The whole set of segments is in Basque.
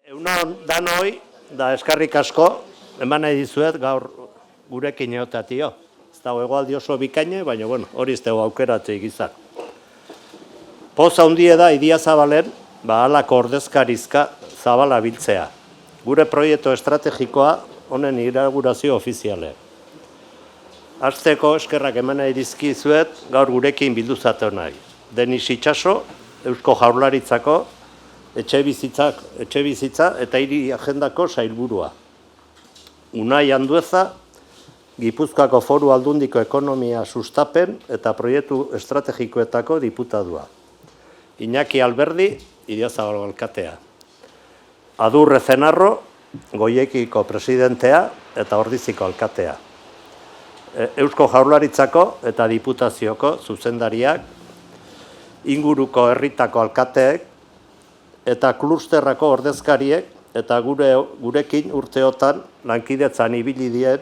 Egunon danoi, da eskarrik asko, eman nahi dizuet gaur gurekin egotatio. Ez dago egoaldi oso bikaine, baina hori ez dago aukeratzei gizak. Poz handie da Idiazabalen, halako ordezkarizka zabala biltzea. Gure proiektu estrategikoa honen inaugurazio ofiziale. Hasteko eskerrak eman nahi dizkizuet gaur gurekin bildu zate nahi. Denis Itxaso, Eusko Jaurlaritzako etxebizitza eta hiri agendako sailburua. Unai Andueza, Gipuzkoako Foru Aldundiko ekonomia sustapen eta proiektu estrategikoetako diputadua. Iñaki Alberdi, Idiazabal alkatea. Adurre Zenarro, Goiekiko presidentea eta Ordiziko alkatea. Eusko Jaurlaritzako eta diputazioko zuzendariak, inguruko herritako alkateek, eta klusterrako ordezkariek eta gurekin urteotan lankidetzan ibili dien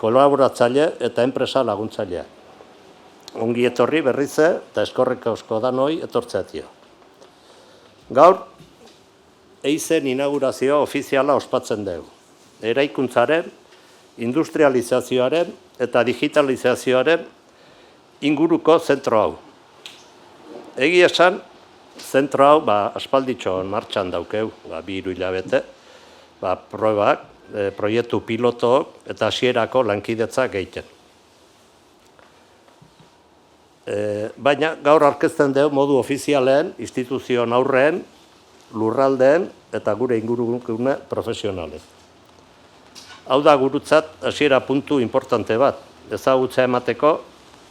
kolaboratzaile eta enpresa laguntzailea. Ongi etorri berrize eta eskorreko asko danoi etortzeatio. Gaur, eizen inaugurazio ofiziala ospatzen dugu. Eraikuntzaren, industrializazioaren eta digitalizazioaren inguruko zentro hau. Egi esan, zentro hau aspalditxo martxan daukeu, 2 hilabete, probak, proiektu pilotook eta hasierako lankidetza gehiten. Baina gaur aurkezten dugu modu ofizialen, instituzioen aurreen, lurraldeen eta gure ingurune profesionalen. Hau da gurutzat hasiera puntu importante bat, ezagutza emateko,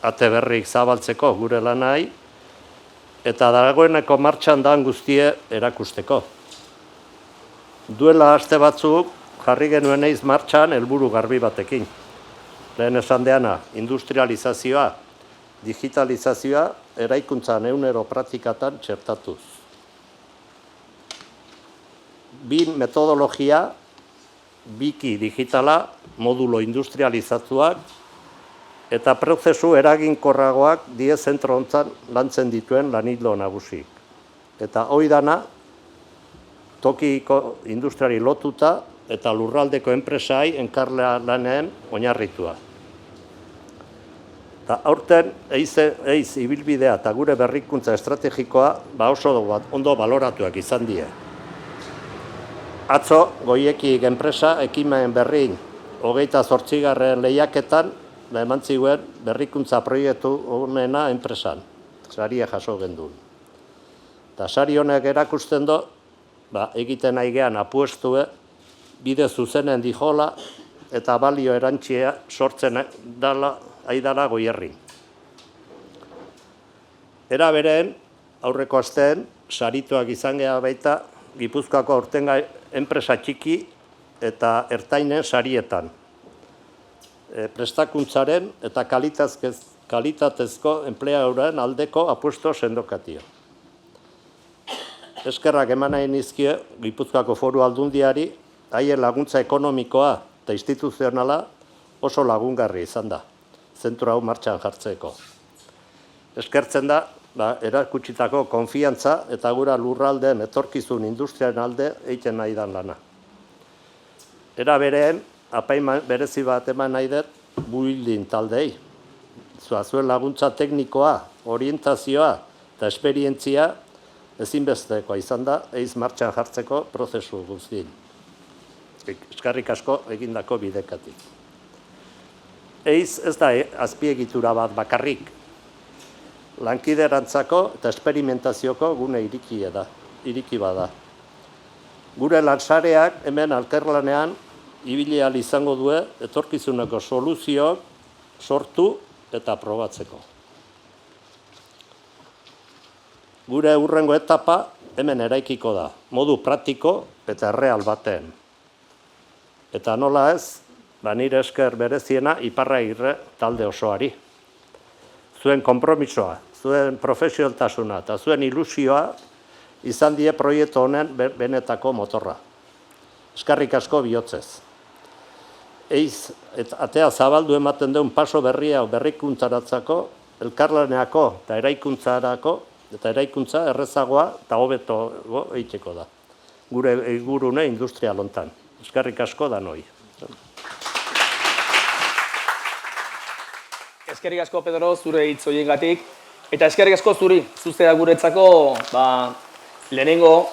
ate berrik zabaltzeko gure lanai, eta dagoeneko martxan dan guztie erakusteko. Duela aste batzuk jarri genuen eiz martxan helburu garbi batekin. Lehen esan deana, industrializazioa, digitalizazioa, eraikuntzan egunero praktikatan txertatuz. Bin metodologia, biki digitala, modulo industrializatuak, eta prozesu eraginkorragoak die zentro hontzan lantzen dituen lanildo nagusik. Eta hoi dana, tokiko industriari lotuta eta lurraldeko enpresai enkarlea lanean oinarritua. Eta aurten eiz ibilbidea eta gure berrikuntza estrategikoa oso ondo baloratuak izan die. Atzo, Goiekik enpresa ekimen berrin 28. lehiaketan eman ziguen berrikuntza proiektu honena enpresan. Saria jaso gendun. Eta sari honek erakusten do, egiten nahi gehan apuestue, bide zuzenen dijola eta balio erantxia sortzen aidala Goierrin. Era bereen, aurreko asteen, sarituak izan geha baita Gipuzkoako aurtenga enpresa txiki eta ertainen sarietan. Prestakuntzaren eta kalitatezko enpleadoren aldeko apuesto sendokatio. Eskerrak eman nahi nizkie Gipuzkoako Foru Aldundiari, haien laguntza ekonomikoa eta instituzionala oso lagungarri izan da, zentro hau martxan jartzeko. Eskertzen da, erakutsitako konfiantza eta gura lurraldeen etorkizun industriaren alde egiten nahi dan lana. Era bereen, apaiman berezi bat eman nahi dut, building taldei. Zuen laguntza teknikoa, orientazioa eta esperientzia ezinbestekoa izan da, eiz martxan jartzeko prozesu guztien. Eskarrik asko egindako bidekatik. Eiz ez da azpiegitura bat bakarrik. Lankiderantzako eta esperimentazioko gune iriki bada. Gure lansareak hemen alkerlanean ibili ahal izango due etorkizuneko soluzioak sortu eta probatzeko. Gure hurrengo etapa hemen eraikiko da, modu praktiko eta erreal baten. Eta nola ez, nire esker bereziena Iparragirre talde osoari. Zuen konpromisoa, zuen profesionaltasuna eta zuen ilusioa izan die proiektu honen benetako motorra. Eskarrik asko bihotzez. Eiz, atea zabaldu ematen duen paso berria berrikuntzaratzako, elkarlaneako eta eraikuntzarako, eta eraikuntza errezagoa eta hobeto egiteko da. gure ingurune industrial hontan. Eskerrik asko danoi. Eskerrik asko, Pedro, zure hitz horiengatik. Eta eskerrik asko zuri, zuzea guretzako lehenengo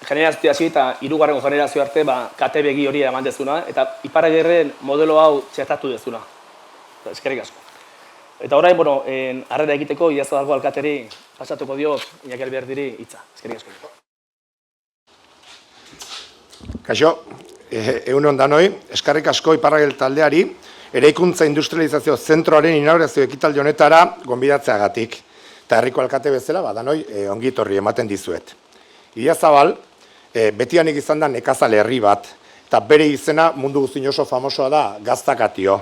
generazio hasi eta hirugarrengo generazio arte kate begi hori eman dezuna eta Iparragirren modelo hau txertatu dezuna. Eskerrik asko. Eta orain, harrera egiteko Idiazabal alkateri pasatuko dio Iñaki Alberdiri hitza. Eskerrik asko. Kaixo, egun on danoi, eskerrik asko Iparragir taldeari eraikuntza industrializazio zentroaren inaugurazio ekitaldi honetara gonbidatzeagatik. Eta herriko alkate bezala, danoi, ongi etorri ematen dizuet. Idiazabal, betianik izan da nekazale herri bat, eta bere izena mundu guztien oso famosoa da Gaztakatio.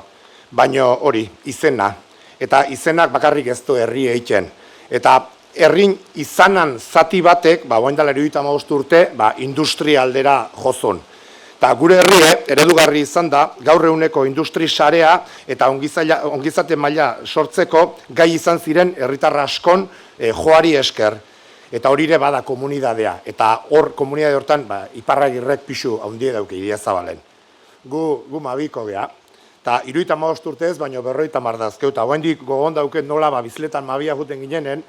Baina hori, izena. Eta izenak bakarrik ez du herri egiten. Eta herrin izanan zati batek, oain dela 75 urte, industria aldera jozun. Eta gure herri eredugarri izan da, gaur eguneko industri sarea eta ongizate maila sortzeko gai izan ziren herritarra askon joari esker. Eta hori ere bada komunidadea. Eta hor komunidade hortan Iparragirrek pixu handie dauke Idiazabalen. Gu mabiko geha. Eta 75 urte ez, baina 50 dazkeu. Eta oaindik gogon dauket nola bizletan mabia juten ginenen,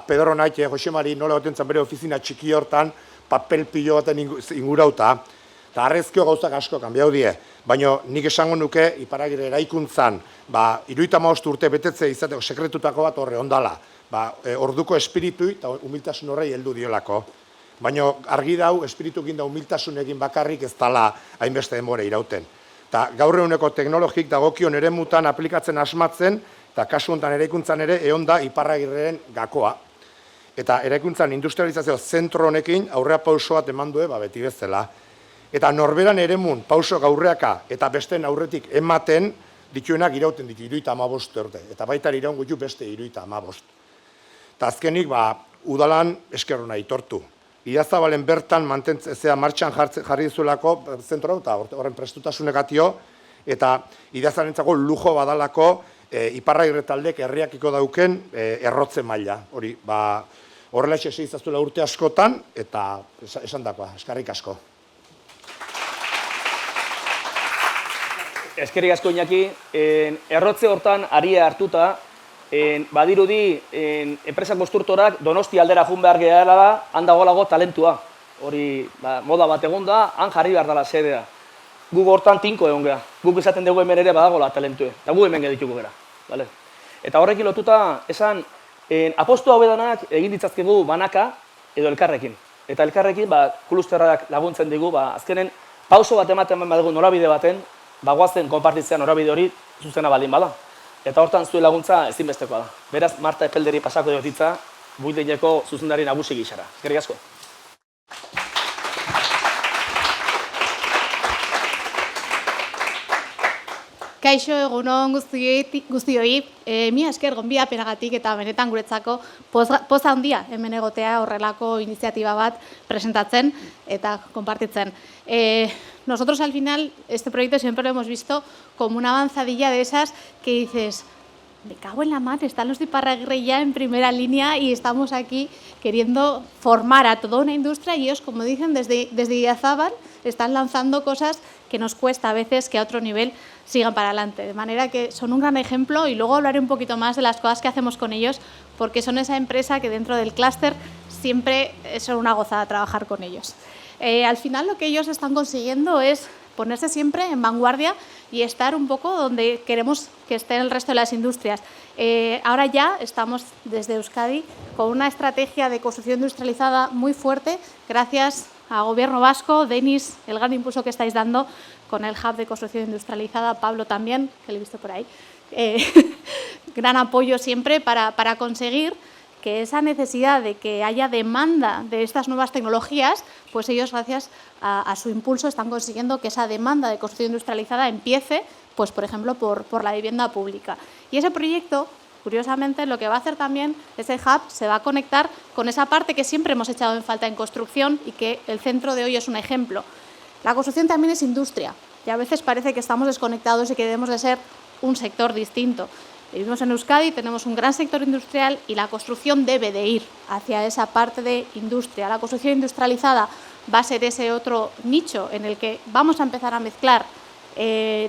Pedro Naite, Jose Mari nola goten zan bere ofizina txiki hortan, papel pilo baten ingurauta. Eta arrezkio gauzak asko kanbiau die. Baina nik esango nuke Iparragir eraikuntzan 75 urte betetze izateko sekretutako bat horre ondala. Orduko espiritu eta humiltasun horrei heldu diolako. Baina argi dau, espiritukin da humiltasunekin bakarrik ez dala hainbeste denbora irauten. Eta gaur eguneko teknologik dagokion eremutan aplikatzen asmatzen, eta kasu honetan eraikuntzan ere egon da Iparragirren gakoa. Eta eraikuntzan industrializazio zentro honekin aurrea pauso bat eman due beti bezala. Eta norberan eremun pauso gaurreaka eta besten aurretik ematen dituenak irauten ditu 75 urte. Eta baita iraun gutu beste 75. Eta azkenik udalan eskerrona aitortu. Idiazabalen bertan mantentzea martxan jarri zuelako zentroa eta horren prestutasunegatio eta Idiazabalentzako lujo badalako Iparragir taldek herriakiko dauken errotze maila. Hori, horrela etxe izaztuela urte askotan eta esan dakoa, eskerrik asko. Eskerrik asko Iñaki, errotze hortan aria hartuta, badirudi enpresa konstruktorak Donosti aldera jun behar gehala da, han dagoelago talentua. Hori moda bat egon da, han jarri behar dela sedea. Guk hortan tinko egon geha. Guk esaten dugu hemen ere badagoela talentue. Eta gu hemen gedituko gara. Eta horrekin lotuta, esan, apostu hau edanak egin ditzazkegu banaka edo elkarrekin. Eta elkarrekin, klusterrak laguntzen digu, azkenen pauso bat ematen badugu norabide baten, bagoazen konpartitzea norabide hori zuzena baldin bada. Eta hortan zuen laguntza ezinbestekoa da. Beraz, Marta Epelderi pasako diotitza, buildingeko zuzendari nagusi gixara. Eskerrik asko. Kaixo, egunon guztioi, mila esker gonbidapenagatik eta benetan guretzako poza handia hemen egotea horrelako iniziatiba bat presentatzen eta konpartitzen. Nosotros al final este proyecto siempre lo hemos visto como una avanzadilla de esas que dices, me cago en la mar, están los de Iparragirre ya en primera línea y estamos aquí queriendo formar a toda una industria y ellos, como dicen, desde Idiazabal están lanzando cosas que nos cuesta a veces que a otro nivel sigan para adelante. De manera que son un gran ejemplo y luego hablaré un poquito más de las cosas que hacemos con ellos porque son esa empresa que dentro del clúster siempre es una gozada trabajar con ellos. Al final lo que ellos están consiguiendo es ponerse siempre en vanguardia y estar un poco donde queremos que esté el resto de las industrias. Ahora ya estamos desde Euskadi con una estrategia de construcción industrializada muy fuerte gracias al Gobierno vasco, Denis, el gran impulso que estáis dando con el Hub de Construcción Industrializada, Pablo también, que lo he visto por ahí. Gran apoyo siempre para conseguir que esa necesidad de que haya demanda de estas nuevas tecnologías, pues ellos gracias a su impulso están consiguiendo que esa demanda de construcción industrializada empiece, pues por ejemplo, por la vivienda pública. Y ese proyecto, curiosamente, lo que va a hacer también, ese hub se va a conectar con esa parte que siempre hemos echado en falta en construcción y que el centro de hoy es un ejemplo. La construcción también es industria y a veces parece que estamos desconectados y que debemos de ser un sector distinto. Vivimos en Euskadi, tenemos un gran sector industrial y la construcción debe de ir hacia esa parte de industria. La construcción industrializada va a ser ese otro nicho en el que vamos a empezar a mezclar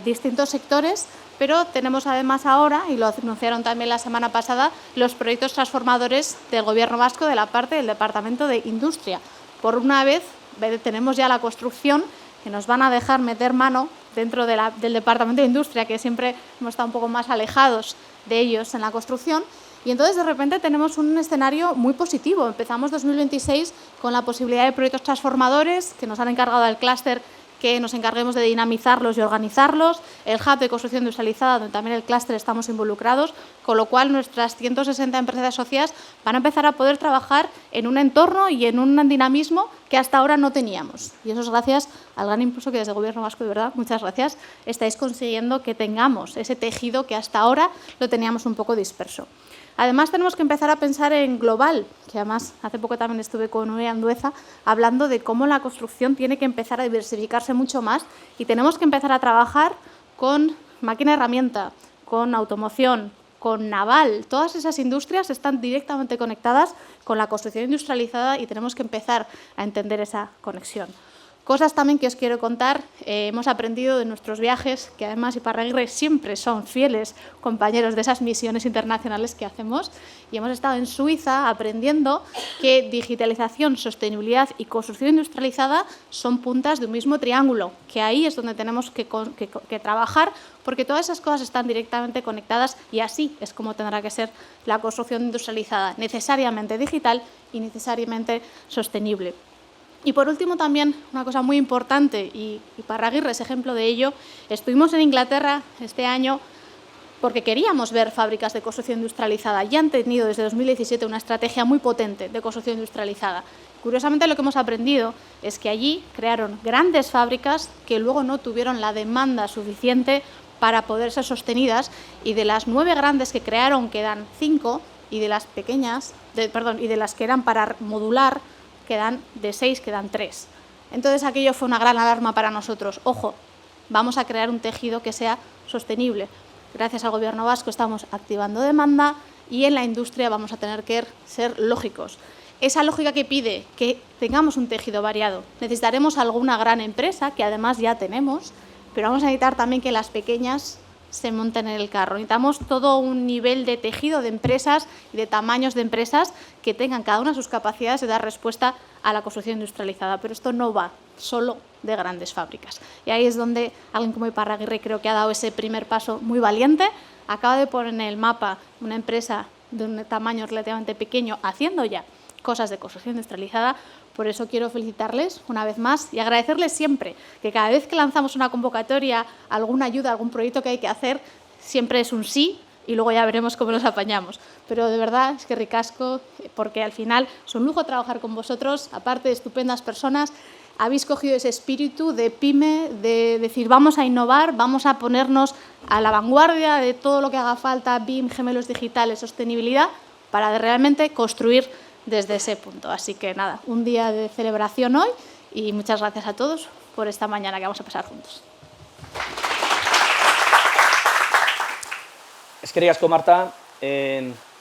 distintos sectores, pero tenemos además ahora, y lo anunciaron también la semana pasada, los proyectos transformadores del Gobierno vasco de la parte del Departamento de Industria. Por una vez tenemos ya la construcción que nos van a dejar meter mano dentro del Departamento de Industria, que siempre hemos estado un poco más alejados de ellos en la construcción. Y entonces, de repente, tenemos un escenario muy positivo. Empezamos 2026 con la posibilidad de proyectos transformadores que nos han encargado al clúster que nos encarguemos de dinamizarlos y organizarlos, el hub de construcción industrializada, donde también el clúster estamos involucrados, con lo cual nuestras 160 empresas asociadas van a empezar a poder trabajar en un entorno y en un dinamismo que hasta ahora no teníamos. Y eso es gracias al gran impulso que desde el Gobierno vasco, de verdad, muchas gracias, estáis consiguiendo que tengamos ese tejido que hasta ahora lo teníamos un poco disperso. Además, tenemos que empezar a pensar en global, que además hace poco también estuve con Nuria Andueza hablando de cómo la construcción tiene que empezar a diversificarse mucho más y tenemos que empezar a trabajar con máquina herramienta, con automoción, con naval. Todas esas industrias están directamente conectadas con la construcción industrializada y tenemos que empezar a entender esa conexión. Cosas también que os quiero contar, hemos aprendido de nuestros viajes, que además Iparraguirre siempre son fieles compañeros de esas misiones internacionales que hacemos, y hemos estado en Suiza aprendiendo que digitalización, sostenibilidad y construcción industrializada son puntas de un mismo triángulo, que ahí es donde tenemos que trabajar, porque todas esas cosas están directamente conectadas y así es como tendrá que ser la construcción industrializada, necesariamente digital y necesariamente sostenible. Y por último también una cosa muy importante, y Iparraguirre es ejemplo de ello, estuvimos en Inglaterra este año porque queríamos ver fábricas de construcción industrializada. Ya han tenido desde 2017 una estrategia muy potente de construcción industrializada. Curiosamente lo que hemos aprendido es que allí crearon grandes fábricas que luego no tuvieron la demanda suficiente para poder ser sostenidas, y de las 9 grandes que crearon quedan 5, y de las pequeñas, y de las que eran para modular, de 6 quedan 3. Entonces aquello fue una gran alarma para nosotros. Ojo, vamos a crear un tejido que sea sostenible. Gracias al Gobierno vasco estamos activando demanda y en la industria vamos a tener que ser lógicos. Esa lógica que pide que tengamos un tejido variado. Necesitaremos alguna gran empresa, que además ya tenemos, pero vamos a necesitar también que las pequeñas se monten en el carro. Necesitamos todo un nivel de tejido de empresas y de tamaños de empresas que tengan cada una sus capacidades de dar respuesta a la construcción industrializada, pero esto no va solo de grandes fábricas. Y ahí es donde alguien como Iparraguirre creo que ha dado ese primer paso muy valiente. Acaba de poner en el mapa una empresa de un tamaño relativamente pequeño haciendo ya cosas de construcción industrializada. Por eso quiero felicitarles una vez más y agradecerles siempre que cada vez que lanzamos una convocatoria, alguna ayuda, algún proyecto que hay que hacer, siempre es un sí y luego ya veremos cómo nos apañamos. Pero de verdad es que ricasco, porque al final es un lujo trabajar con vosotros, aparte de estupendas personas. Habéis cogido ese espíritu de pyme, de decir vamos a innovar, vamos a ponernos a la vanguardia de todo lo que haga falta, BIM, gemelos digitales, sostenibilidad, para realmente construir desde ese punto. Así que nada, un día de celebración hoy y muchas gracias a todos por esta mañana que vamos a pasar juntos. Eskerrik asko, Marta.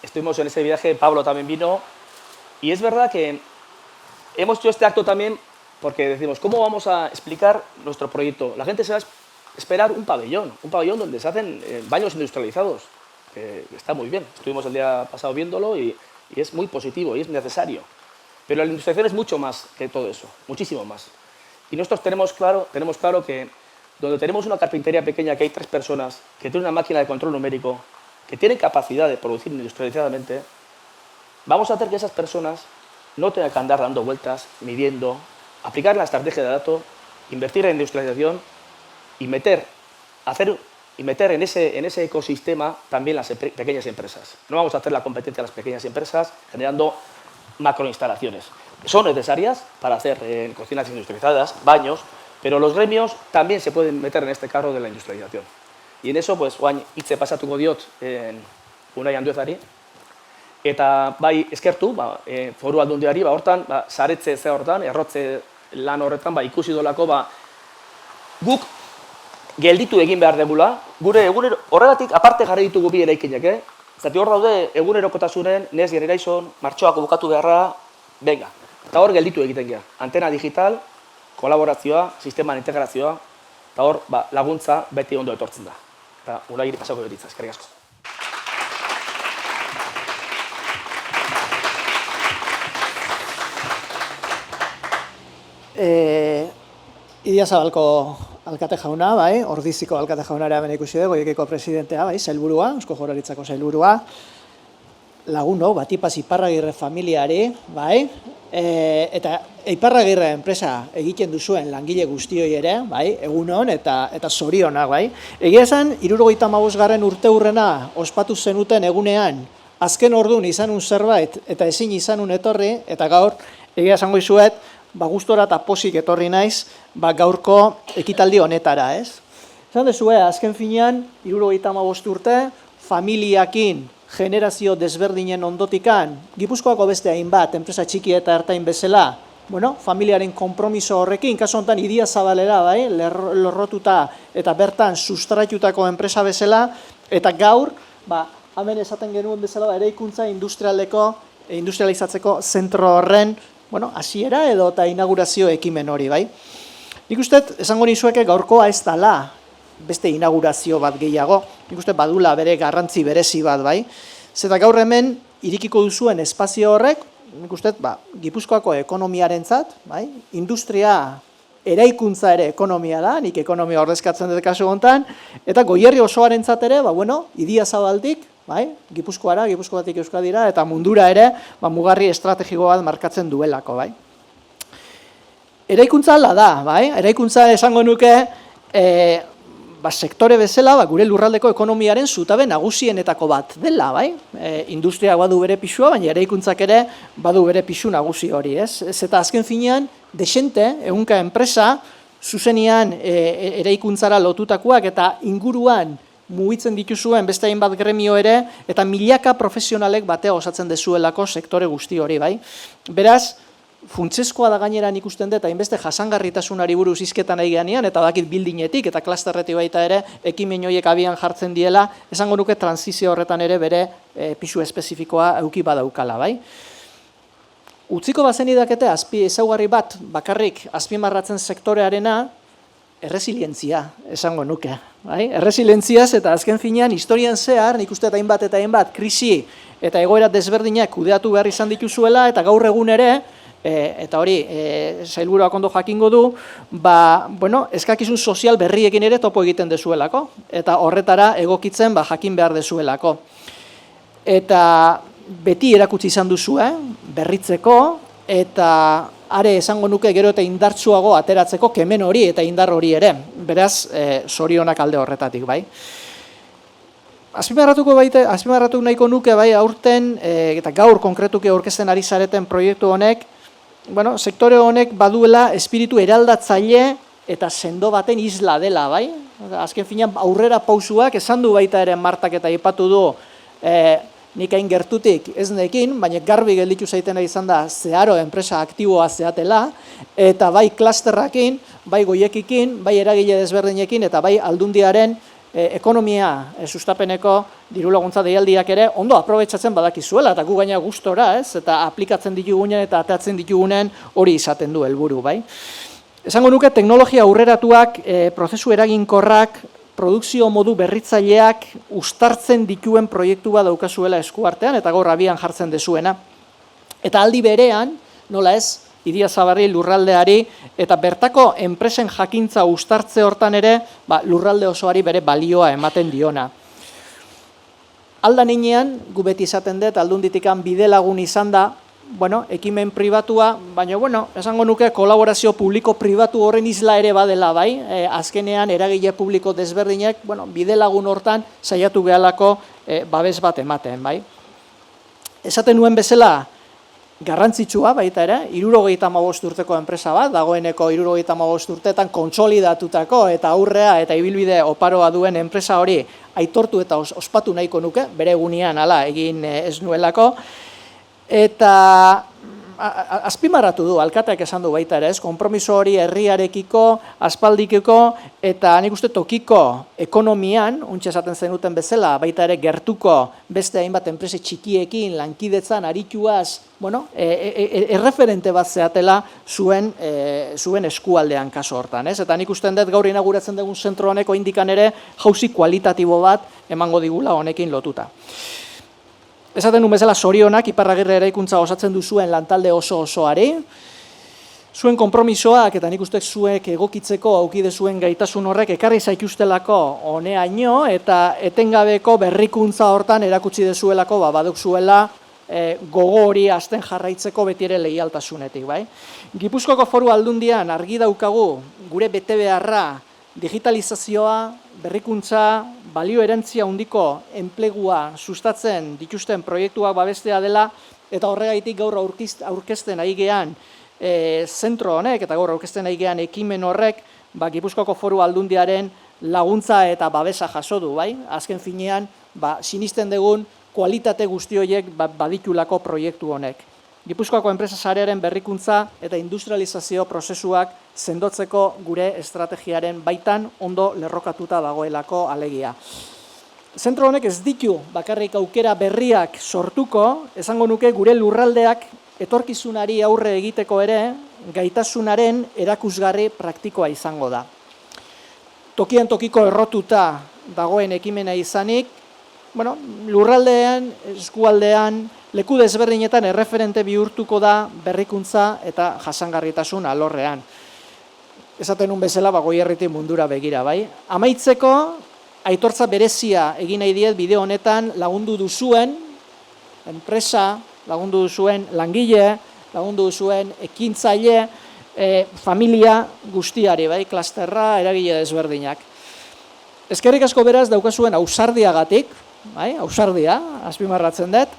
Estuvimos en ese viaje, Pablo también vino, y es verdad que hemos hecho este acto también porque decimos, ¿cómo vamos a explicar nuestro proyecto? La gente se va a esperar un pabellón donde se hacen baños industrializados, que está muy bien. Estuvimos el día pasado viéndolo y es muy positivo y es necesario. Pero la industrialización es mucho más que todo eso, muchísimo más. Y nosotros tenemos claro que donde tenemos una carpintería pequeña, que hay 3 personas, que tiene una máquina de control numérico, que tienen capacidad de producir industrializadamente, vamos a hacer que esas personas no tengan que andar dando vueltas, midiendo, aplicar la estrategia de datos, invertir en industrialización y meter en ese ecosistema también las pequeñas empresas. No vamos a hacer la competencia a las pequeñas empresas generando macroinstalaciones. Son necesarias para hacer cocinas industrializadas, baños, pero los gremios también se pueden meter en este carro de la industrialización. Y en eso, pues, orain hitze pasatuko diot Unai Anduezari, eta bai eskertu, foru aldundiari, hortan, saretze ze hortan, errotze lan horretan, ikusi dolako, guk gelditu egin behar degula, gure horregatik aparte jarri ditugu bi eraikinak, zati hor daude egunerokotasunen, Next Generation, martxoak bukatu beharra, venga, Eta hor gelditu egiten gea. Antena digital, kolaborazioa, sisteman integrazioa, eta hor laguntza beti ondo etortzen da. Eta Urairi pasako beritza, eskerrik asko. Idiazabalko alkate jauna, bai, Ordiziko alkate jaunara hemen ikusi dugu, Goiekiko presidentea, bai, sailburua, Eusko Jaurlaritzako sailburua, laguno, Batipaz Iparragirre familiari, bai, eta Iparragirre enpresa egiten duzuen langile guztioi ere, bai, egunon eta zorionak, bai. Egia esan, 75. urteurrena ospatu zenuten egunean, azken orduan izanun zerbait eta ezin izanun etorri, eta gaur, egia esango izuet, gustora eta posik etorri naiz, gaurko ekitaldi honetara, ez? Esan dezue, azken finean, 75 urte, familiakin, generazio desberdinen ondotikan, Gipuzkoako beste hainbat, enpresa txiki eta ertain bezala, familiaren konpromiso horrekin, kasu honetan Idiazabalera, bai, lorrotuta eta bertan sustratutako enpresa bezala, eta gaur, hemen esaten genuen bezala, eraikuntza industrializatzeko zentro horren, hasiera edo eta inaugurazio ekimen hori, bai. Nik uste, esango nizueke gaurkoa ez dala beste inaugurazio bat gehiago, nik uste badula bere garrantzi berezi bat, bai. Zeta gaur hemen irikiko duzuen espazio horrek, nik uste, Gipuzkoako ekonomiarentzat, bai, industria eraikuntza ere ekonomia da, nik ekonomia ordezkatzen dut kasu honetan, eta Goierri osoarentzat ere, Idiazabaldik, Gipuzkoara, Gipuzkoatik Euskadira, eta mundura ere, mugarri estrategiko bat markatzen duelako, bai. Eraikuntza ala da, bai, eraikuntza esango nuke, sektore bezala, gure lurraldeko ekonomiaren zutabe nagusienetako bat dela, bai. Industria badu bere pisua, baina eraikuntzak ere badu bere pisu nagusi hori, ez? Eta azken finean, desente, ehunka enpresa, zuzenian eraikuntzara lotutakoak eta inguruan mugitzen dituzuen beste hainbat gremio ere, eta milaka profesionalek batea osatzen dezuelako sektore guzti hori, bai. Beraz, funtsezkoa da gaineran ikusten dut, hainbeste jasangarritasunari buruz hizketan nahi ganean, eta badakit bildinetik eta klasterretik baita ere, ekimen horiek abian jartzen diela, esango nuke transizio horretan ere bere pisu espezifikoa eduki badaukala, bai. Utziko bazen idakete, ezaugarri bat bakarrik azpimarratzen sektorearena, erresilientzia, esango nuke. Erresilientziaz eta azken finean, historian zehar, nik uste hainbat eta hainbat krisi eta egoera desberdinak kudeatu behar izan dituzuela, eta gaur egun ere, eta hori, sailburuak ondo jakingo du, eskakizun sozial berriekin ere topo egiten dezuelako, eta horretara egokitzen jakin behar dezuelako. Eta beti erakutsi izan duzu, berritzeko, eta are esango nuke gero eta indartsuago ateratzeko kemen hori eta indar hori ere. Beraz, zorionak alde horretatik, bai. Azpimarratu nahiko nuke, bai, aurten, eta gaur konkretuki aurkezten ari zareten proiektu honek, sektore honek baduela espiritu eraldatzaile eta sendo baten isla dela, bai. Azken finean aurrera pausuak esan du baita ere Martak eta aipatu du nik hain gertutik ez nekin, baina garbi gelditu zaitena izan da zeharo enpresa aktiboa zeatela, eta bai klasterrakin, bai goiekikin, bai eragile desberdinekin, eta bai aldundiaren ekonomia sustapeneko diru laguntza deialdiak ere ondo aprobetxatzen badakizuela, eta gu gaina gustora, ez? Eta aplikatzen ditugunen eta ateatzen ditugunen hori izaten du helburu, bai? Esango nuke teknologia aurreratuak, prozesu eraginkorrak, produkzio modu berritzaileak uztartzen dituen proiektu bat daukazuela eskuartean, eta gaur abian jartzen dezuena. Eta aldi berean, nola ez, Idiazabarri lurraldeari, eta bertako enpresen jakintza uztartze hortan ere, lurralde osoari bere balioa ematen diona. Aldan inean, gu beti izaten dut, aldunditikan bide lagun izan da, ekimen pribatua, baina, esango nuke kolaborazio publiko-pribatu horren isla ere badela, bai, azkenean eragile publiko desberdinek, bide lagun hortan saiatu behalako babes bat ematen, bai. Esaten nuen bezala, garrantzitsua baita ere, 75 urteko enpresa bat, dagoeneko 75 urteetan kontsolidatutako eta aurrea eta ibilbide oparoa duen enpresa hori aitortu eta ospatu nahiko nuke, bere egunean hala egin ez nuelako. Eta azpimarratu du, alkateak esan du baita ere, ez? Konpromiso hori herriarekiko, aspaldikiko, eta nik uste tokiko ekonomian, untxe esaten zenuten bezala, baita ere gertuko beste hainbat enprese txikiekin, lankidetzan, arituaz, bueno, erreferente bat zeatela zuen eskualdean kaso hortan, ez? Eta nik uste dut gaur inauguratzen dugun zentro honeko indikan ere jauzi kualitatibo bat emango digula honekin lotuta. Esaten nuen bezala zorionak Iparragirre eraikuntza osatzen duzuen lantalde osoari. Zuen konpromisoak eta nik uste zuek egokitzeko aukide zuen gaitasun horrek ekarri zaituztelako honeaino eta etengabeko berrikuntza hortan erakutsi dezuelako baduk zuela gogo hori hasten jarraitzeko beti ere leialtasunetik, bai? Gipuzkoako Foru Aldundian argi daukagu gure betebeharra digitalizazioa, berrikuntza, balio erantzia handiko enplegua sustatzen dituzten proiektuak babestea dela eta horregaitik gaur aurkezten ari gean zentro honek eta gaur aurkezten ari gean ekimen horrek Gipuzkoako Foru Aldundiaren laguntza eta babesa jaso du, bai? Azken finean, sinisten dugun kualitate guzti horiek baditulako proiektu honek. Gipuzkoako enpresa sarearen berrikuntza eta industrializazio prozesuak sendotzeko gure estrategiaren baitan ondo lerrokatuta dagoelako alegia. Zentro honek ez ditu bakarrik aukera berriak sortuko, esango nuke gure lurraldeak etorkizunari aurre egiteko ere gaitasunaren erakusgarri praktikoa izango da. Tokian tokiko errotuta dagoen ekimena izanik, lurraldean, eskualdean, leku desberdinetan erreferente bihurtuko da berrikuntza eta jasangarritasun alorrean. Esaten nun bezala Goierritik mundura begira, bai? Amaitzeko, aitortza berezia egin nahi diet bideo honetan lagundu duzuen enpresa, lagundu duzuen langile, lagundu duzuen ekintzaile, familia guztiari, bai? Klasterra, eragile desberdinak. Eskerrik asko beraz daukazuen ausardiagatik, bai? Ausardia, azpimarratzen dut,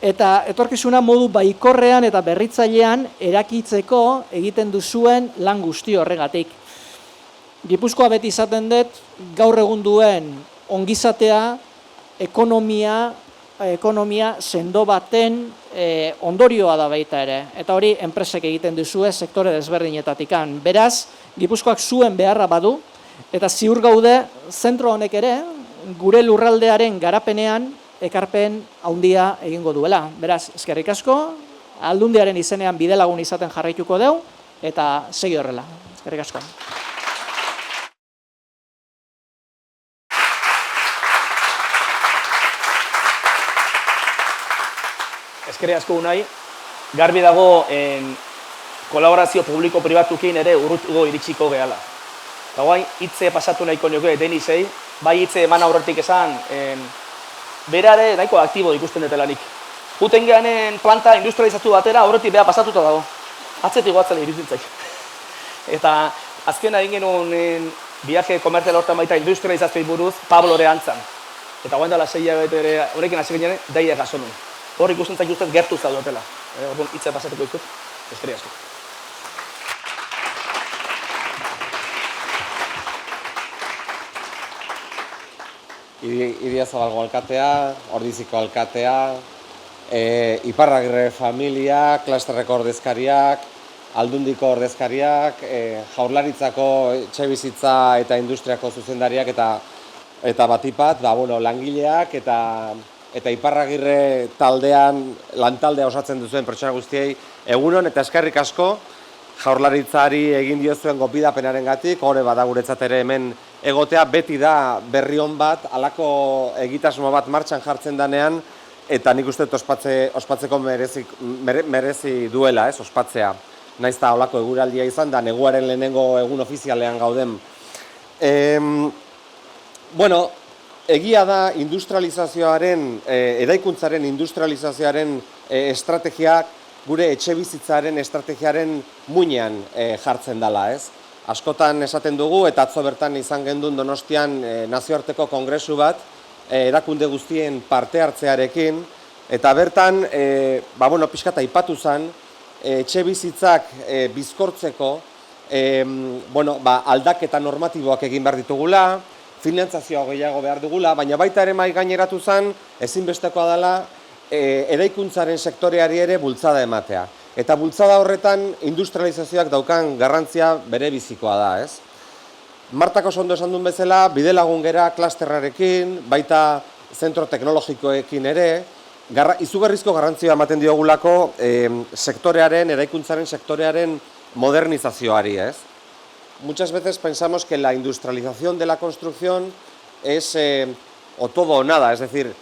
eta etorkizuna modu baikorrean eta berritzailean erakitzeko egiten duzuen lan guzti horregatik. Gipuzkoa beti izaten dut, gaur egun duen ongizatea, ekonomia sendo baten ondorioa da baita ere. Eta hori enpresek egiten duzue sektore desberdinetatikan. Beraz, Gipuzkoak zuen beharra badu, eta ziur gaude, zentro honek ere, gure lurraldearen garapenean, ekarpen handia egingo duela. Beraz, eskerrik asko, Aldundiaren izenean bidelagun izaten jarraituko deu, eta segi horrela. Eskerrik asko. Eskerrik asko Unai, garbi dago kolaborazio publiko-pribatukin ere urrutuko iritsiko gehala. Eta guain, hitze pasatu nahiko nioke Denisei, bai hitze eman aurretik esan, berare nahiko aktibo ikusten detelanik. Juten gehanen planta industrializatu batera aurretik beha pasatuta dago. Atzetik guatzela iruditzen. Eta azken egin genuen viaje komertzial hortan baita industrializazioa buruz Pablore antzan. Eta guain dela 6 hilabete ere horrekin hasi ginen daia jaso nuen. Hor ikusten zaituzten gertu zaudetela. Orduan hitza pasatuko ditut. Eskerrik asko. Idiazabalgo alkatea, Ordiziko alkatea, Iparragirre familia, klasterreko ordezkariak, Aldundiko ordezkariak, Jaurlaritzako etxebizitza eta industriako zuzendariak eta batipat, langileak eta Iparragirre taldean, lantaldea osatzen duzuen pertsona guztiei egunon eta eskerrik asko Jaurlaritzari egin diozuen gonbidapenarengatik, hori bada guretzat ere hemen egotea beti da berri on bat, halako egitasmo bat martxan jartzen danean, eta nik uste ospatzeko merezi duela, ospatzea. Naiz eta holako eguraldia izan da, neguaren lehenengo egun ofizialean gauden. Egia da industrializazioaren, eraikuntzaren industrializazioaren estrategiak gure etxebizitzaren estrategiaren muinean jartzen dela, ez? Askotan esaten dugu, eta atzo bertan izan gendun Donostian nazioarteko kongresu bat, erakunde guztien parte hartzearekin, eta bertan, pixkat aipatu zen, etxebizitzak bizkortzeko, aldaketa normatiboak egin behar ditugula, finantzazioa gehiago behar dugula, baina baita ere mai gaineratu zen, ezinbestekoa dela, eraikuntzaren sektoreari ere bultzada ematea. Eta bultzada horretan industrializazioak daukan garrantzia bere bizikoa da, ez? Martak oso ondo esan duen bezala, bidelagun gera klasterrarekin, baita zentro teknologikoekin ere, izugarrizko garrantzia ematen diogulako sektorearen, eraikuntzaren sektorearen modernizazioari, ez? Muchas veces pensamos que la industrialización de la construcción es o todo o nada, es decir,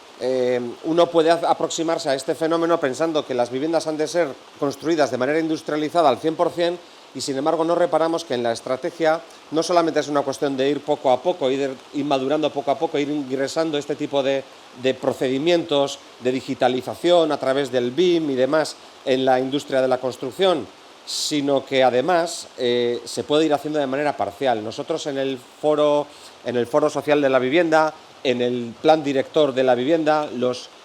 uno puede aproximarse a este fenómeno pensando que las viviendas han de ser construidas de manera industrializada al 100%, y sin embargo no reparamos que en la estrategia no solamente es una cuestión de ir poco a poco, ir madurando poco a poco, ir ingresando este tipo de procedimientos de digitalización a través del BIM y demás en la industria de la construcción, sino que además se puede ir haciendo de manera parcial. Nosotros en el foro social de la vivienda, en el plan director de la vivienda,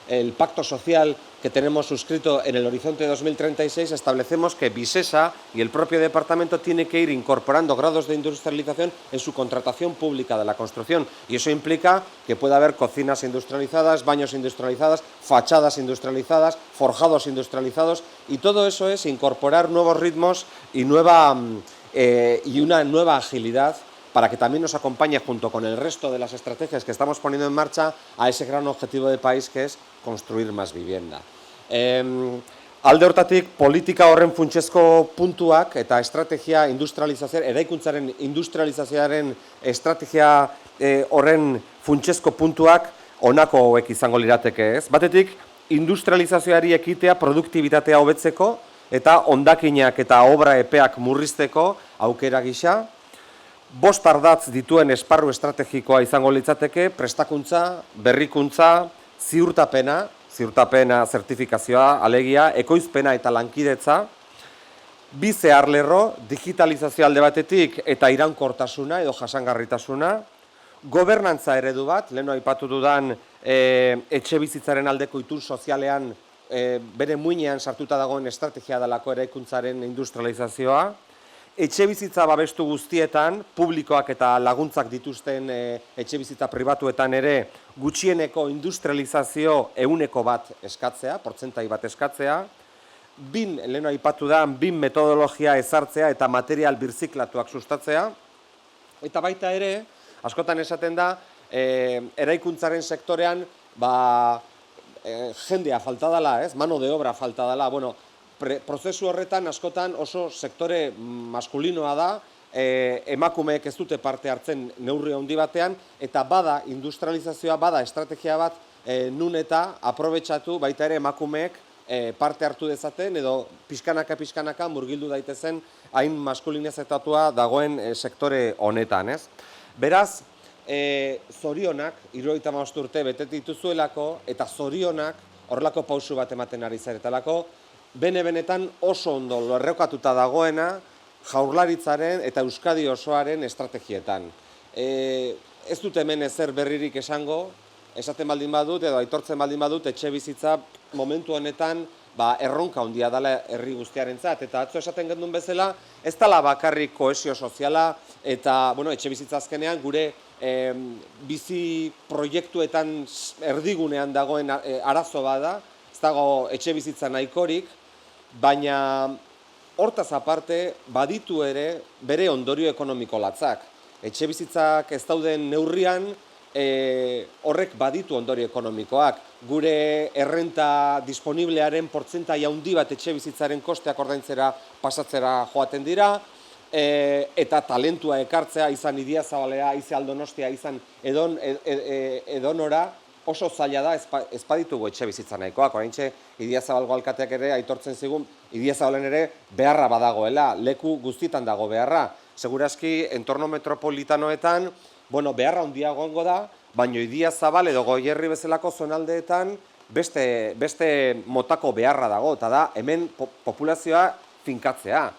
el pacto social que tenemos suscrito en el Horizonte 2036, establecemos que Visesa y el propio departamento tiene que ir incorporando grados de industrialización en su contratación pública de la construcción, y eso implica que pueda haber cocinas industrializadas, baños industrializadas, fachadas industrializadas, forjados industrializados, y todo eso es incorporar nuevos ritmos y una nueva agilidad para que también nos acompañe junto con el resto de las estrategias que estamos poniendo en marcha a ese gran objetivo de país que es construir más vivienda. Alde hortatik, politika horren funtsezko puntuak eta estrategia eraikuntzaren industrializazioaren estrategia horren funtsezko puntuak honako hauek izango lirateke, ez? Batetik, industrializazioari ekitea produktibitatea hobetzeko eta hondakinak eta obra epeak murrizteko aukera gisa. 5 ardatz dituen esparru estrategikoa izango litzateke, prestakuntza, berrikuntza, ziurtapena zertifikazioa, alegia, ekoizpena eta lankidetza, 2 zeharlerro, digitalizazio alde batetik eta iraunkortasuna edo jasangarritasuna, gobernantza eredu bat, leheno aipatu dudan etxe bizitzaren aldeko itun sozialean bere muinean sartuta dagoen estrategia dalako eraikuntzaren industrializazioa, etxe bizitza babestu guztietan, publikoak eta laguntzak dituzten etxe bizitza pribatuetan ere gutxieneko industrializazio 100% eskatzea, portzentai bat eskatzea, BIM, leheno aipatu da, BIM metodologia ezartzea eta material birziklatuak sustatzea, eta baita ere, askotan esaten da, eraikuntzaren sektorean jendea falta dela, mano de obra falta dela, bueno, prozesu horretan askotan oso sektore maskulinoa da, emakumeek ez dute parte hartzen neurri handi batean, eta bada industrializazioa, bada estrategia bat nun eta aprobetxatu baita ere emakumeek parte hartu dezaten edo pixkanaka murgildu daitezen hain maskulinizatatua dagoen sektore honetan, ez? Beraz, zorionak, 75 urte betet dituzuelako, eta zorionak horrelako pausu bat ematen ari zaretelako, benetan oso ondo lerrokatuta dagoena Jaurlaritzaren eta Euskadi osoaren estrategietan. Ez dut hemen ezer berririk esango, esaten baldin badut edo aitortzen baldin badut etxe bizitza momentu honetan erronka handia dela herri guztiarentzat, eta atzo esaten gendun bezala ez dela bakarrik kohesio soziala eta etxe bizitza azkenean gure bizi proiektuetan erdigunean dagoen arazo bada, ez dago etxe bizitza nahikorik, baina hortaz aparte baditu ere bere ondorio ekonomiko latzak. Etxe bizitzak ez dauden neurrian horrek baditu ondorio ekonomikoak. Gure errenta disponiblearen portzentai handi bat etxe bizitzaren kosteak ordaintzera pasatzera joaten dira, eta talentua ekartzea, izan Idiazabalea, izan Donostia, izan edonora, oso zaila da ez baditugu etxe bizitza nahikoak. Oraintxe Idiazabalgo alkateak ere aitortzen zigun, Idiazabalen ere beharra badagoela, leku guztietan dago beharra. Segurazki, entorno metropolitanoetan, beharra handiago egongo da, baina Idiazabal edo Goierri bezalako zonaldeetan beste motako beharra dago, eta da hemen populazioa finkatzea,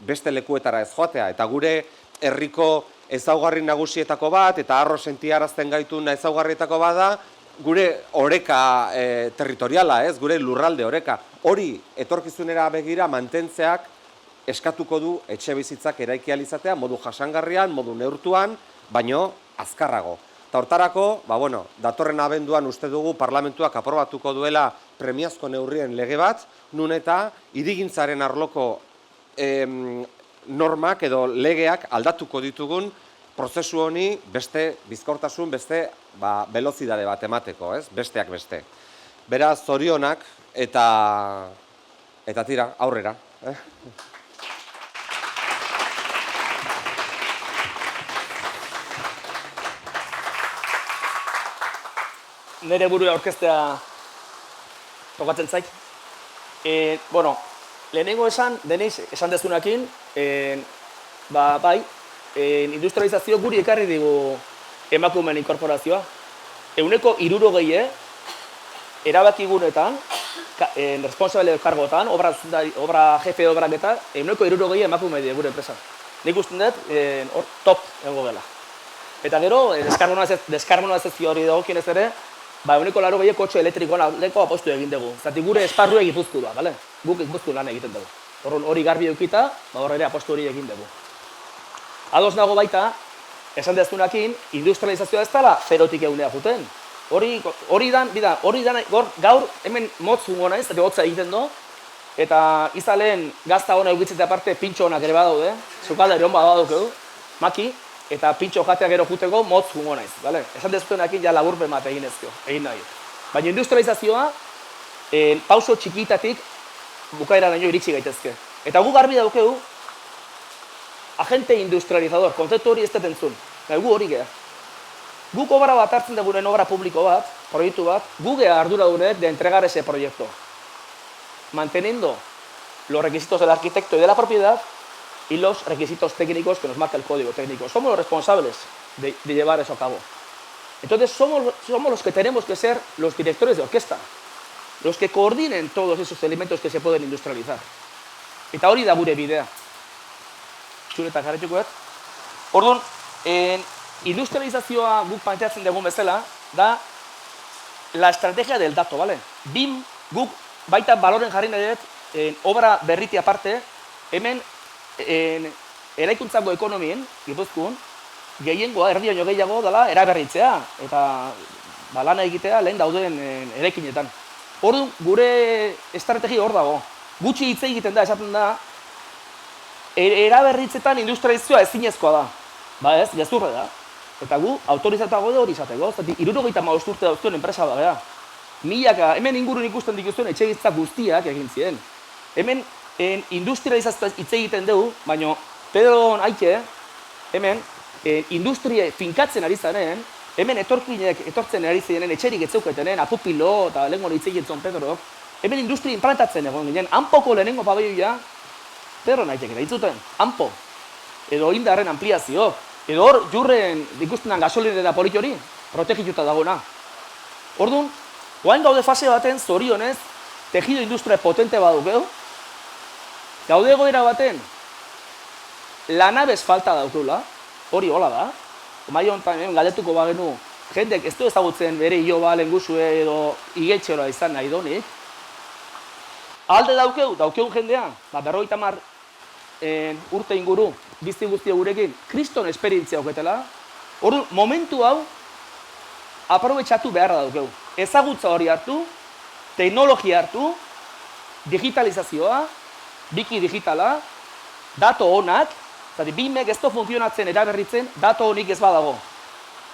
beste lekuetara ez joatea, eta gure herriko ezaugarri nagusietako bat, eta harro sentiarazten gaitun ezaugarrietako bat da, gure oreka territoriala, gure lurralde oreka. Hori etorkizunera begira mantentzeak eskatuko du etxe bizitzak eraiki ahal izatea modu jasangarrian, modu neurtuan, baino azkarrago. Eta hortarako, datorren abenduan uste dugu parlamentuak aprobatuko duela premiazko neurrien lege bat, nun eta hirigintzaren arloko normak edo legeak aldatuko ditugun prozesu honi beste bizkortasun, beste velozidade bat emateko, ez? Besteak beste. Beraz, zorionak eta tira, aurrera. Nere burua aurkeztea tokatzen zait. Lehenengo deniz esan dezunakin, bai, industrializazio guri ekarri digu emakumeen inkorporazioa. 60% erabakigunetan, responsable kargotan, obra jefe obrak eta 60% emakume die gure enpresa. Nik usten dut, top egongo dela. Eta gero, deskarbonizazio hori dagokienez ere, 80% kotxe elektrikoan aldeko apostu egin dugu. Zati gure esparrua Gipuzkoa da, bale? Guk Gipuzkoan lan egiten dugu. Hori garbi eukita, hor ere apostu hori egin dugu. Ados nago baita, esan dezunakin, industrializazioa ez dela zerotik egunea juten. Hori dan, gaur hemen motz jungo naiz, eta hotza egiten do, eta izaleen gazta hona eukitzete aparte pintxo honak ere badaude, zukalda ere hon badaude, maki, eta pintxo jatea gero juteko motz jungo naiz, bale? Esan dezunakin ja laburpen bat egin nahi. Baina industrializazioa, pauso txikitatik bukaera naino iritsi gaitezke. Eta gu garbi daukegu, agente industrializador, kontzeptu hori ez dut entzun, gu hori geha. Guk obra bat hartzen dugunen obra publiko bat, proiektu bat, gu geha arduradunek de entregar ese proyecto. Manteniendo los requisitos del arquitecto y de la propiedad y los requisitos técnicos que nos marca el código técnico. Somos los responsables de llevar eso a cabo. Entonces somos los que tenemos que ser los directores de orquesta, los que coordinen todos esos elementos que se pueden industrializar. Eta hori da gure bidea. Txuretak jarretuko. Orduan, industrializazioa guk planteatzen dugun bezala, da la estrategia del dato, ¿vale? BIM, guk baita baloren jarri nahi dut, obra berriti aparte, hemen eraikuntzako ekonomien, Gipuzkoan, gehiengoa, erdi baino gehiago dela eraberritzea, eta lana egitea lehen dauden eraikinetan. Orduan, gure estrategia hor dago. Gutxi hitz egiten da, esaten da, eraberritzetan industrializazioa ezinezkoa da. Ba ez, gezurre da. Eta gu, autorizatuago hori izateko. 75 urte dauzkion enpresa da, beha. Milaka, hemen ingurun ikusten dituzuen etxegintza guztiak egin ziren. Hemen industrializazioa hitz egiten dugu, baina Pedro Aike, hemen, industria finkatzen ari zaren, hemen etortzen ari ziren etxerik etzeuketenen, apupilo eta lehenko hitz egiten Pedro, hemen industria implantatzen egon ginen, hanpoko lehenengo pabelloia, Pedro Aike ditzuten, hanpo. Edo indarren ampliazio, edo hor jurren ikustenan gasolinera polit hori, protegituta dagoena. Orduan, oain gaude fase baten zorionez, tejido industria potente badukeu, gaude egoera baten, lanabez falta daukula, hori hola da, maio honetan galdetuko bagenu, jendek ez du ezagutzen bere iloba lengusue edo igetxeroa izan nahi donik, alde daukeu jendea, 50 urte inguru, bizti guztia gurekin, kriston esperientzia auketela, orduan, momentu hau, aprobetxatu beharra daukeu. Ezagutza hori hartu, teknologia hartu, digitalizazioa, biki digitala, dato honak, zati BIM-ek ez du funtzionatzen eraberritzen, dato honik ez badago.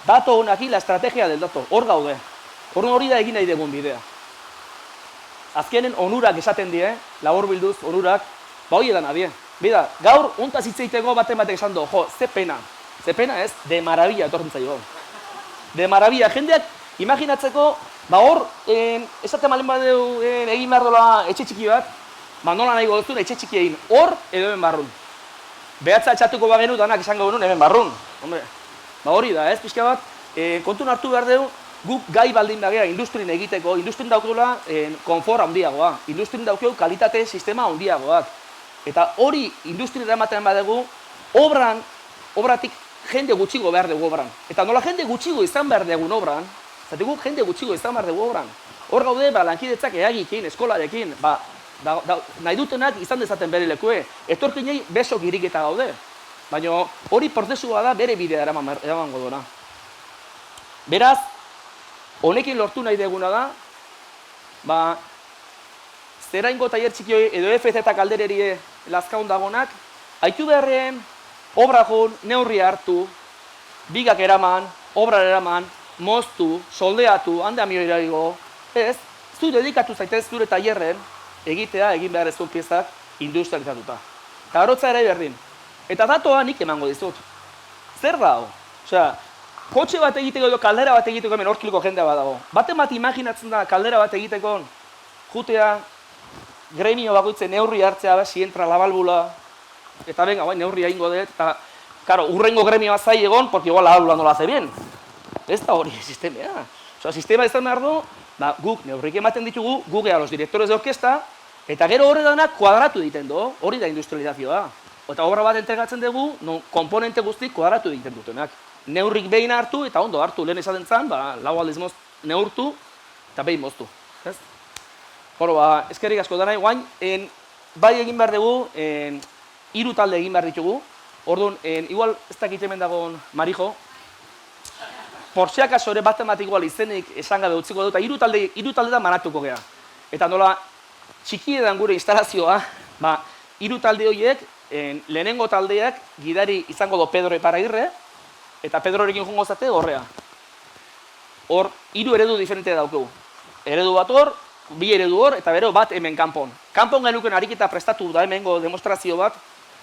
Dato honaki la estrategia del dato, hor gaude. Orduan hori da egin nahi dugun bidea. Azkenen onurak esaten die, labor bilduz, onurak, ba hori edan adie. Bida, gaur, untaz hitz egiteko baten batek esan du, jo, ze pena ez, de maravilla etortzen zaio. De maravilla, jendeak imaginatzeko, ba hor, esaten malen badeu egin behar dola etxe txiki bat, ba nola nahi goduzun etxe txiki egin, hor edo hemen barrun. Behatza etxatuko bagenu danak esango genuen hemen barrun. Hombre, ba hori da, ez, pixka bat, kontun hartu behar dugu, guk gai baldin bagea industrien egiteko, industrien daukela konfor handiagoa, industrien daukeu kalitate sistema handiagoak. Eta hori industriera ematen badugu, obratik jende gutxigo behar dugu obran. Eta nola jende gutxigo izan behar dugun obran, zategu jende gutxigo izan behar dugu obran. Hor gaude, lankidetzak eagikin, eskolarekin, nahi dutenak izan dezaten bere lekue, etorkinei besok iriketa gaude. Baina hori prozesua da bere bidea eramango duna. Beraz, honekin lortu nahi deguna da, zeraingo tailer txikioi edo FZ kaldererie lazkaun dagonak, haitu beharrean, obra joan, neurri hartu, bigak eraman, obra eraman, moztu, soldeatu, hande amio irago, ez, zu dedikatu zaitez zure tailerren egitea, egin behar ezun piezak industrializatuta. Eta garotza ere berdin. Eta datoa nik emango dizut. Zer da hau? Osea, kotxe bat egiteko edo kaldera bat egiteko hemen horkiliko jendea badago. Baten bat imaginatzen da kaldera bat egiteko jutea, gremio bakoitzen neurri hartzea, si entra la válvula, eta venga, neurri egingo dut, eta, claro, urrengo gremioa zai egon, porque igual la válvula no la hace bien. Ez da hori sistemea. Osea, sistema izan behar du, guk neurrik ematen ditugu, gu gea los directores de orkesta, eta gero horredanak kuadratu egiten du, hori da industrializazioa. Eta obra bat entregatzen dugu, komponente guztik kuadratu egiten dutenak. Neurrik behin hartu, eta ondo hartu, lehen esaten zan, lau aldiz neurtu, eta behin moztu. Horo, eskerrik asko da nahi, guain, bai egin behar dugu, 3 talde egin behar ditugu. Orduan, igual ez dakit hemen dagoen Marijo, por si acaso ere bat igual izenik esan gabe utziko dut, eta 3 talde da manatuko gea. Eta nola, txikiedan gure instalazioa, 3 talde horiek, lehenengo taldeak gidari izango do Pedro Iparagirre, eta Pedrorekin jongo zate horrea. Hor, 3 eredu diferente daukagu. Eredu bat hor, 2 eredu hor, eta bero bat hemen kanpon. Kanpon genuken ariketa prestatu da hemengo demonstrazio bat,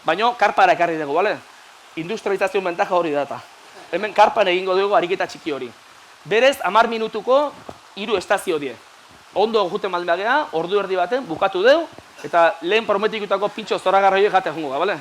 baino karpara ekarri dugu, bale? Industrializazio bentaja hori data. Hemen karpan egingo dugu ariketa txiki hori. Berez, 10 minutuko 3 estazio die. Ondo juten maldagea, ordu erdi baten, bukatu dugu, eta lehen prometikutako pintxo zoragarra horiek jate jungo, bale?